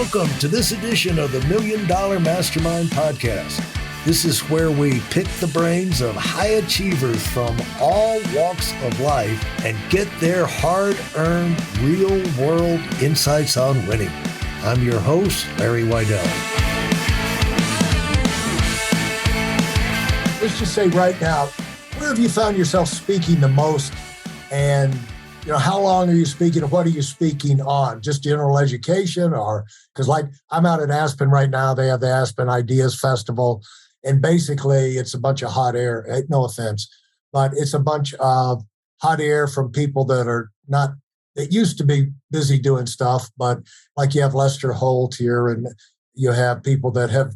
Welcome to this edition of the Million Dollar Mastermind podcast. This is where we pick the brains of high achievers from all walks of life and get their hard-earned, real-world insights on winning. I'm your host, Larry Weidel. Let's just say right now, where have you found yourself speaking the most? And how long are you speaking and what are you speaking on? Just general education, or because I'm out at Aspen right now, they have the Aspen Ideas Festival. And basically it's a bunch of hot air, no offense, but it's a bunch of hot air from people that used to be busy doing stuff, but like you have Lester Holt here and you have people that have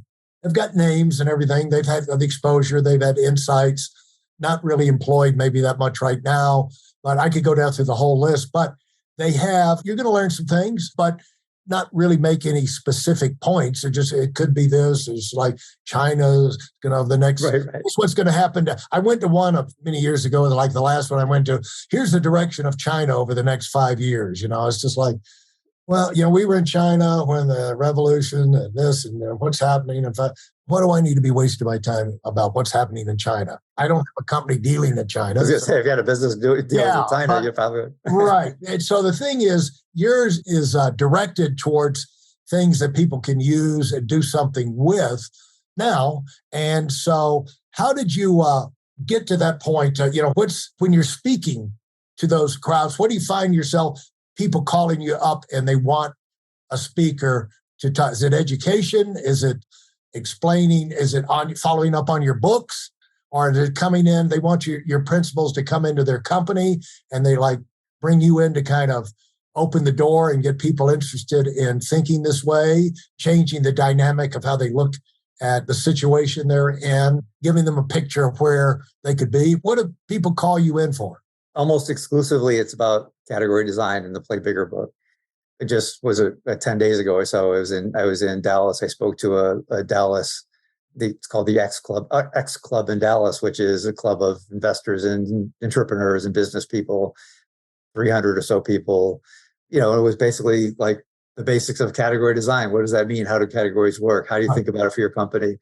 got names and everything. They've had the exposure, they've had insights, not really employed maybe that much right now, but I could go down through the whole list. But you're going to learn some things, but not really make any specific points. It could be this. It's like China's going to have the next, right. What's going to happen. I went to one many years ago, like the last one I went to, here's the direction of China over the next 5 years. It's just like, well, we were in China when the revolution and this and what's happening. In fact, what do I need to be wasting my time about what's happening in China? I don't have a company dealing in China. I was going to say, if you had a business dealing in China, you're probably... Right. And so the thing is, yours is directed towards things that people can use and do something with now. And so how did you get to that point? When you're speaking to those crowds, what do you find yourself, people calling you up and they want a speaker to talk? Is it education? Is it explaining? Is it following up on your books? Or they're coming in, they want your principals to come into their company and they bring you in to kind of open the door and get people interested in thinking this way, changing the dynamic of how they look at the situation they're in, giving them a picture of where they could be. What do people call you in for? Almost exclusively, it's about category design in the Play Bigger book. It just was 10 days ago or so. I was in Dallas. I spoke to a Dallas, it's called the X Club in Dallas, which is a club of investors and entrepreneurs and business people, 300 or so people. It was basically like the basics of category design. What does that mean? How do categories work? How do you think about it for your company?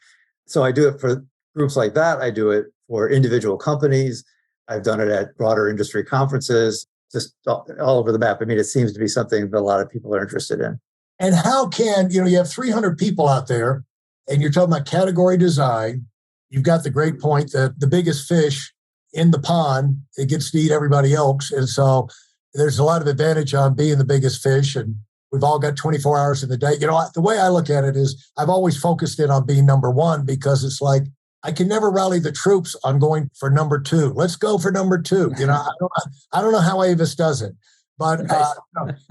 So I do it for groups like that. I do it for individual companies. I've done it at broader industry conferences, just all over the map. I mean, it seems to be something that a lot of people are interested in. And how can, you have 300 people out there and you're talking about category design. You've got the great point that the biggest fish in the pond, it gets to eat everybody else. And so there's a lot of advantage on being the biggest fish. And we've all got 24 hours in the day. The way I look at it is I've always focused in on being number one because it's like, I can never rally the troops on going for number two. Let's go for number two. I don't know how Avis does it, but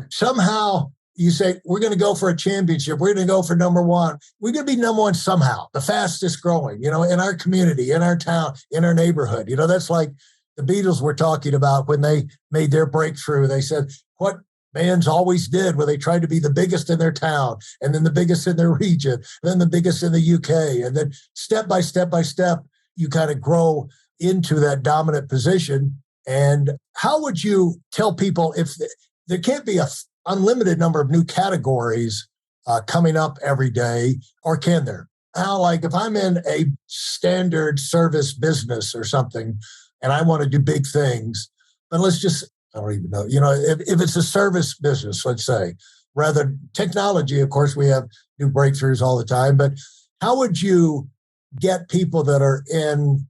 somehow you say, we're going to go for a championship. We're going to go for number one. We're going to be number one somehow, the fastest growing, in our community, in our town, in our neighborhood. That's like the Beatles were talking about when they made their breakthrough. They said, what bands always did where they tried to be the biggest in their town and then the biggest in their region, and then the biggest in the UK. And then step by step by step, you kind of grow into that dominant position. And how would you tell people if there can't be a unlimited number of new categories coming up every day, or can there? How, if I'm in a standard service business or something and I want to do big things, but I don't even know, if it's a service business, let's say, rather technology, of course, we have new breakthroughs all the time, but how would you get people that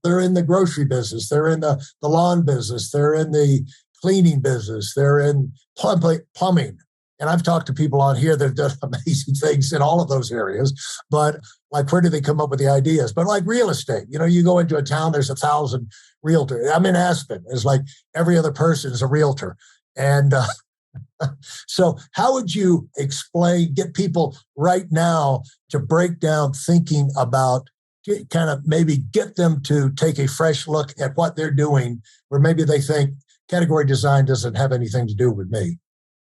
they're in the grocery business, they're in the lawn business, they're in the cleaning business, they're in plumbing. And I've talked to people on here that have done amazing things in all of those areas, but where do they come up with the ideas? But real estate, you go into a town, there's 1,000 realtors. I'm in Aspen. It's like every other person is a realtor. And so how would you get people right now to break down thinking about, kind of maybe get them to take a fresh look at what they're doing, where maybe they think category design doesn't have anything to do with me.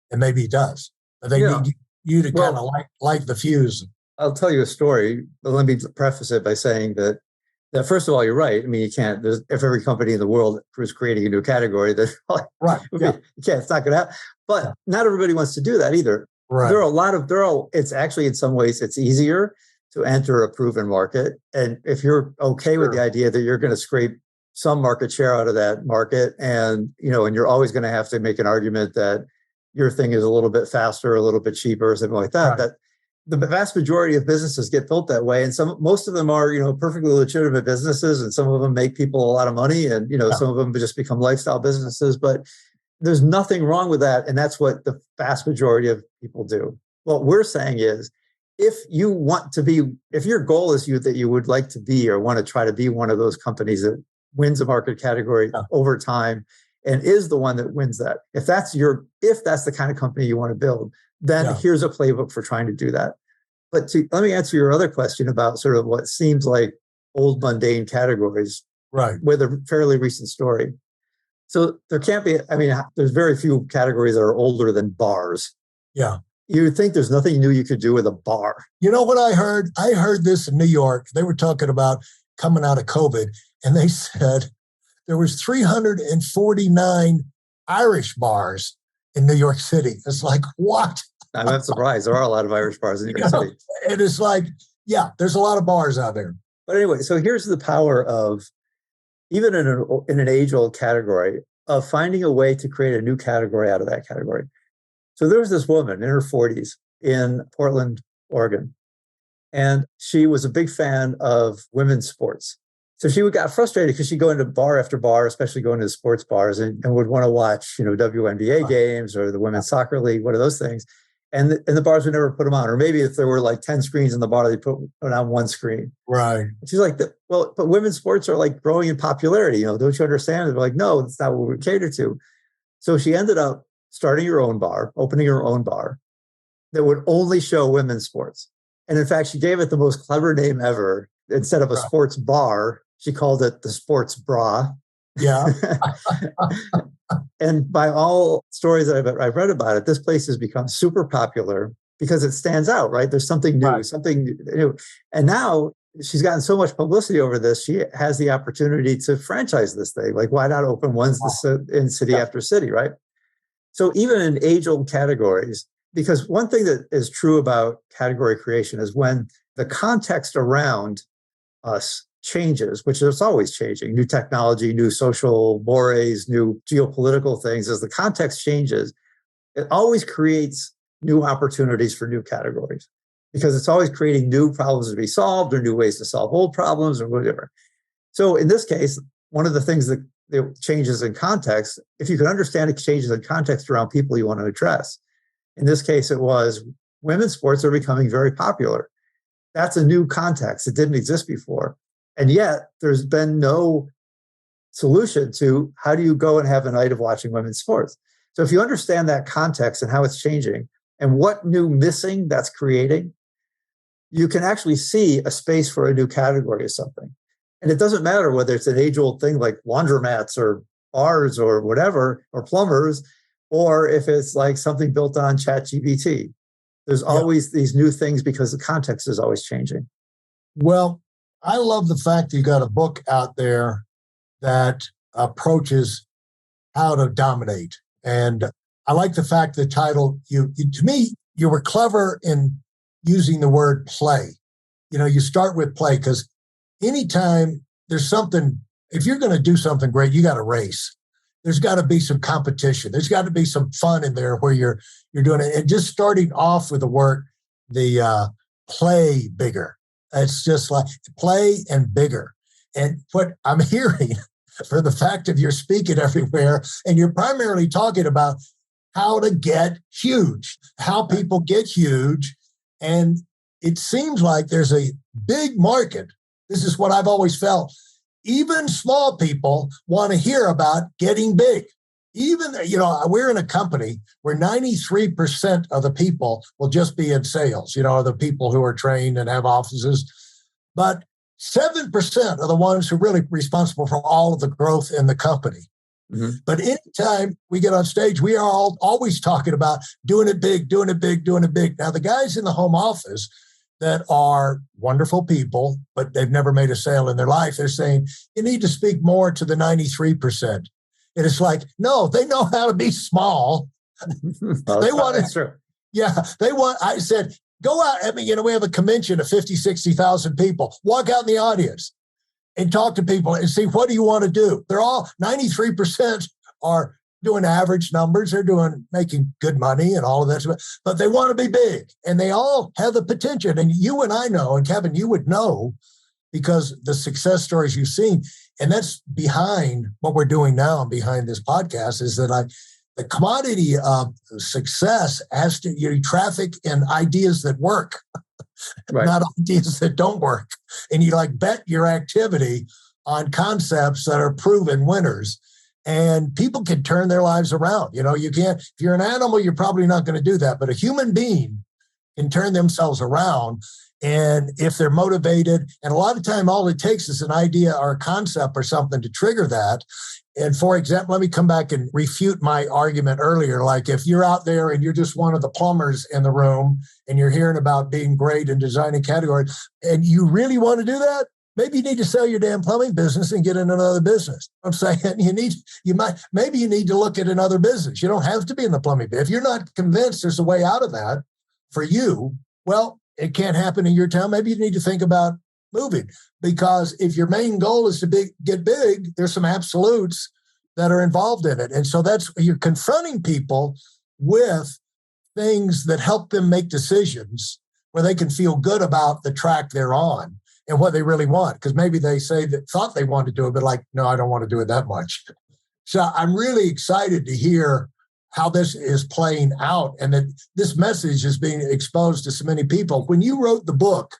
And maybe it does. But they need you to kind of light the fuse. I'll tell you a story, but let me preface it by saying that first of all, you're right. I mean, you can't, if every company in the world was creating a new category, then right. You can't, it's not going to happen. But not everybody wants to do that either. Right. It's actually in some ways, it's easier to enter a proven market. And if you're okay with the idea that you're going to scrape some market share out of that market, and you're always going to have to make an argument that your thing is a little bit faster, a little bit cheaper, or something like that, that the vast majority of businesses get built that way. And most of them are, perfectly legitimate businesses, and some of them make people a lot of money, and, some of them just become lifestyle businesses, but there's nothing wrong with that. And that's what the vast majority of people do. What we're saying is, if your goal is that you would like to be, or want to try to be one of those companies that wins a market category over time and is the one that wins that, if that's the kind of company you want to build, then here's a playbook for trying to do that. But let me answer your other question about sort of what seems like old mundane categories, with a fairly recent story. So there can't be, there's very few categories that are older than bars. Yeah. You would think there's nothing new you could do with a bar. You know what I heard? I heard this in New York. They were talking about coming out of COVID, and they said there was 349 Irish bars in New York City. It's like, what? I'm not surprised. There are a lot of Irish bars in New York City. It is like, there's a lot of bars out there. But anyway, so here's the power of, even in an age-old category, of finding a way to create a new category out of that category. So there was this woman in her 40s in Portland, Oregon, and she was a big fan of women's sports. So she got frustrated because she'd go into bar after bar, especially going to sports bars, and would want to watch, WNBA games or the Women's Soccer League, one of those things. And the bars would never put them on. Or maybe if there were like 10 screens in the bar, they put on one screen. Right. And she's like, but women's sports are like growing in popularity. Don't you understand? They're like, no, that's not what we cater to. So she ended up opening her own bar that would only show women's sports. And in fact, she gave it the most clever name ever. Instead of a sports bar, she called it the Sports Bra. Yeah. And by all stories that I've read about it, this place has become super popular because it stands out, right? There's something new, something new. And now she's gotten so much publicity over this, she has the opportunity to franchise this thing. Like, why not open ones in city after city, right? So even in age-old categories, because one thing that is true about category creation is when the context around us changes, which is always changing, new technology, new social mores, new geopolitical things, as the context changes, it always creates new opportunities for new categories, because it's always creating new problems to be solved or new ways to solve old problems or whatever. So in this case, one of the things that changes in context, if you can understand the changes in context around people you want to address, in this case, it was women's sports are becoming very popular. That's a new context. It didn't exist before. And yet there's been no solution to how do you go and have a night of watching women's sports. So if you understand that context and how it's changing and what new missing that's creating, you can actually see a space for a new category of something. And it doesn't matter whether it's an age-old thing like laundromats or bars or whatever, or plumbers, or if it's like something built on ChatGPT. There's always these new things because the context is always changing. Well, I love the fact that you got a book out there that approaches how to dominate. And I like the fact the title, to me, you were clever in using the word play. You start with play, because anytime there's something, if you're going to do something great, you got to race. There's got to be some competition. There's got to be some fun in there where you're doing it. And just starting off with the play bigger. It's just like play and bigger. And what I'm hearing for the fact of you're speaking everywhere, and you're primarily talking about how to get huge, how people get huge. And it seems like there's a big market. This is what I've always felt. Even small people want to hear about getting big. Even, we're in a company where 93% of the people will just be in sales, the people who are trained and have offices. But 7% are the ones who are really responsible for all of the growth in the company. Mm-hmm. But anytime we get on stage, we are always talking about doing it big, doing it big, doing it big. Now, the guys in the home office that are wonderful people, but they've never made a sale in their life, they're saying, you need to speak more to the 93%. And it's like, no, they know how to be small. Well, that's true. Yeah, I said, go out. I mean, we have a convention of 50, 60,000 people. Walk out in the audience and talk to people and see, what do you want to do? They're all, 93% are doing average numbers. They're making good money and all of that. But they want to be big, and they all have the potential. And you and I know, and Kevin, you would know, because the success stories you've seen, and that's behind what we're doing now and behind this podcast, is that the commodity of success has to traffic in ideas that work, right, not ideas that don't work. And you bet your activity on concepts that are proven winners. And people can turn their lives around. You can't, if you're an animal, you're probably not going to do that. But a human being can turn themselves around. And if they're motivated, and a lot of time, all it takes is an idea or a concept or something to trigger that. And for example, let me come back and refute my argument earlier. Like, if you're out there and you're just one of the plumbers in the room and you're hearing about being great and designing categories, and you really want to do that, maybe you need to sell your damn plumbing business and get in another business. I'm saying maybe you need to look at another business. You don't have to be in the plumbing business. If you're not convinced there's a way out of that for you, well, it can't happen in your town. Maybe you need to think about moving, because if your main goal is to get big, there's some absolutes that are involved in it. And so you're confronting people with things that help them make decisions where they can feel good about the track they're on and what they really want. Because maybe they thought they wanted to do it, but no, I don't want to do it that much. So I'm really excited to hear how this is playing out, and that this message is being exposed to so many people. When you wrote the book,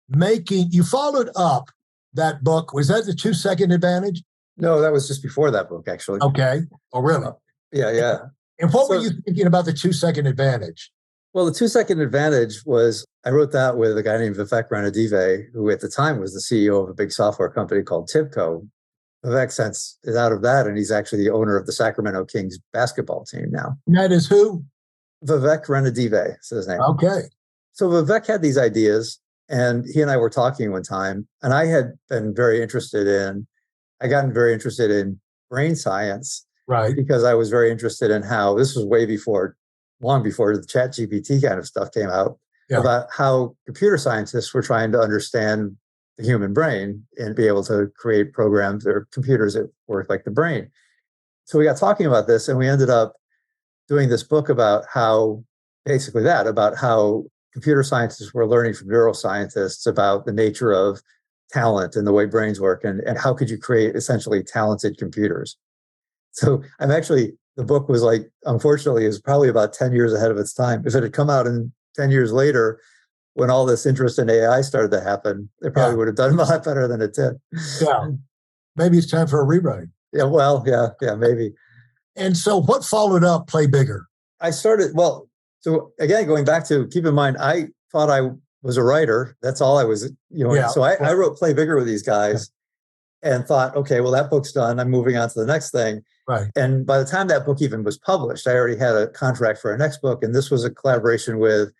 you followed up that book. Was that the 2-second advantage? No, that was just before that book, actually. Okay. Oh, really? Yeah. And what were you thinking about the 2-second advantage? Well, the 2-second advantage was, I wrote that with a guy named Vivek Randi, who at the time was the CEO of a big software company called Tibco. Vivek since is out of that, and he's actually the owner of the Sacramento Kings basketball team now. And that is who? Vivek Randi is his name. Okay. So Vivek had these ideas, and he and I were talking one time, and I had been I gotten very interested in brain science, right? Because I was very interested in how, this was long before the ChatGPT kind of stuff came out, about how computer scientists were trying to understand the human brain and be able to create programs or computers that work like the brain. So we got talking about this, and we ended up doing this book about how computer scientists were learning from neuroscientists about the nature of talent and the way brains work, and how could you create essentially talented computers. So the book was unfortunately, is probably about 10 years ahead of its time. If it had come out in 10 years later, when all this interest in AI started to happen, it probably would have done a lot better than it did. Yeah. Maybe it's time for a rewrite. Yeah, well, yeah, maybe. And so what followed up Play Bigger? So again, going back to, keep in mind, I thought I was a writer. That's all I was, So I wrote Play Bigger with these guys and thought, okay, well, that book's done. I'm moving on to the next thing. Right. And by the time that book even was published, I already had a contract for our next book. And this was a collaboration with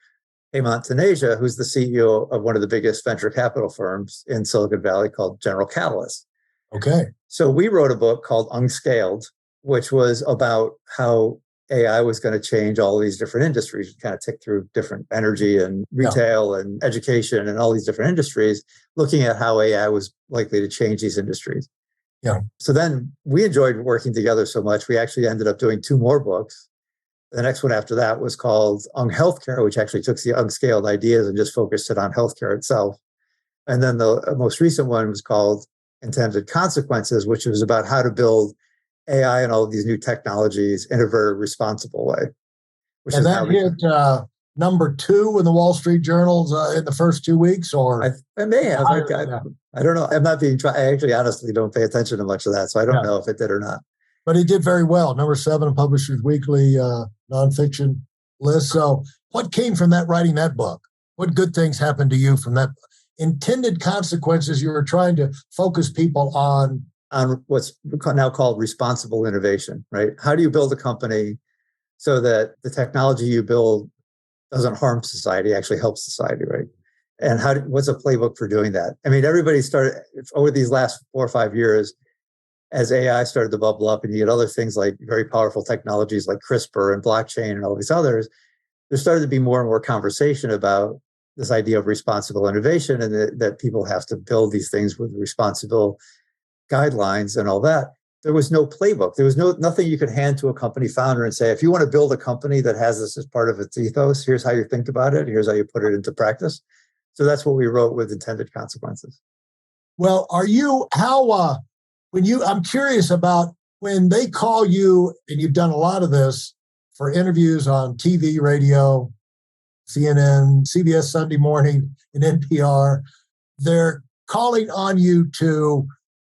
Taneja, who's the CEO of one of the biggest venture capital firms in Silicon Valley called General Catalyst. Okay. So we wrote a book called Unscaled, which was about how AI was going to change all these different industries. We kind of tick through different energy and retail and education and all these different industries, looking at how AI was likely to change these industries. Yeah. So then we enjoyed working together so much, we actually ended up doing 2 more books. The next one after that was called Healthcare, which actually took the unscaled ideas and just focused it on healthcare itself. And then the most recent one was called Intended Consequences, which was about how to build AI and all of these new technologies in a very responsible way. And that hit number 2 in the Wall Street Journals in the first 2 weeks, or I may have. I don't know. I'm not being. I actually honestly don't pay attention to much of that, so I don't know if it did or not. But it did very well. Number 7 in Publishers Weekly nonfiction list. So, what came from writing that book? What good things happened to you from that? Intended Consequences. You were trying to focus people on what's now called responsible innovation, right? How do you build a company so that the technology you build doesn't harm society, actually helps society, right? And what's a playbook for doing that? I mean, everybody started over these last 4 or 5 years, as AI started to bubble up and you get other things like very powerful technologies like CRISPR and blockchain and all these others, there started to be more and more conversation about this idea of responsible innovation and that people have to build these things with responsible guidelines and all that. There was no playbook. There was nothing you could hand to a company founder and say, if you want to build a company that has this as part of its ethos, here's how you think about it. Here's how you put it into practice. So that's what we wrote with Intended Consequences. Well, I'm curious about when they call you, and you've done a lot of this for interviews on TV, radio, CNN, CBS Sunday Morning, and NPR, they're calling on you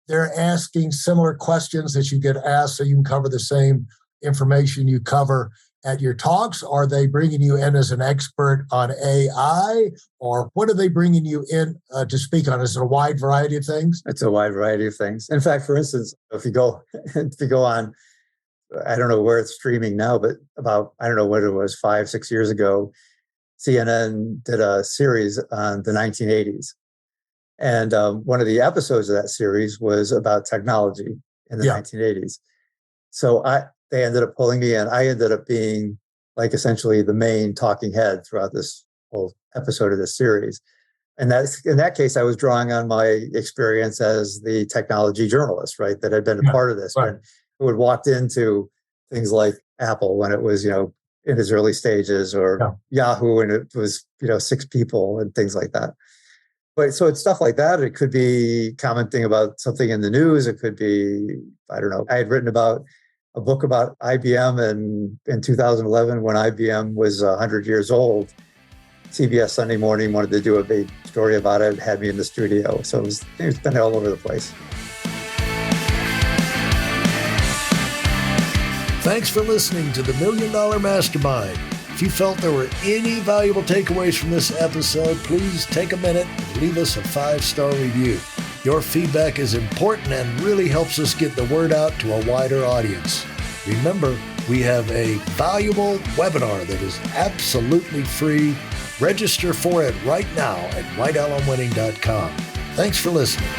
they're asking similar questions that you get asked so you can cover the same information you cover at your talks. Are they bringing you in as an expert on AI, or what are they bringing you in to speak on? Is it a wide variety of things? It's a wide variety of things. In fact, for instance, if you go on, I don't know where it's streaming now, but about, I don't know what it was, 5-6 years ago, CNN did a series on the 1980s. And one of the episodes of that series was about technology in the 1980s. So they ended up pulling me in. I ended up being like essentially the main talking head throughout this whole episode of this series. And in that case, I was drawing on my experience as the technology journalist, right, that had been a part of this. Right. And who had walked into things like Apple when it was, in its early stages, or Yahoo and it was, 6 people and things like that. But so it's stuff like that. It could be commenting about something in the news. It could be, I don't know. I had written about a book about IBM in 2011 when IBM was 100 years old. CBS Sunday Morning wanted to do a big story about it, had me in the studio. So it's been all over the place. Thanks for listening to the Million Dollar Mastermind. If you felt there were any valuable takeaways from this episode, please take a minute and leave us a 5-star review. Your feedback is important and really helps us get the word out to a wider audience. Remember, we have a valuable webinar that is absolutely free. Register for it right now at weidelonwinning.com. Thanks for listening.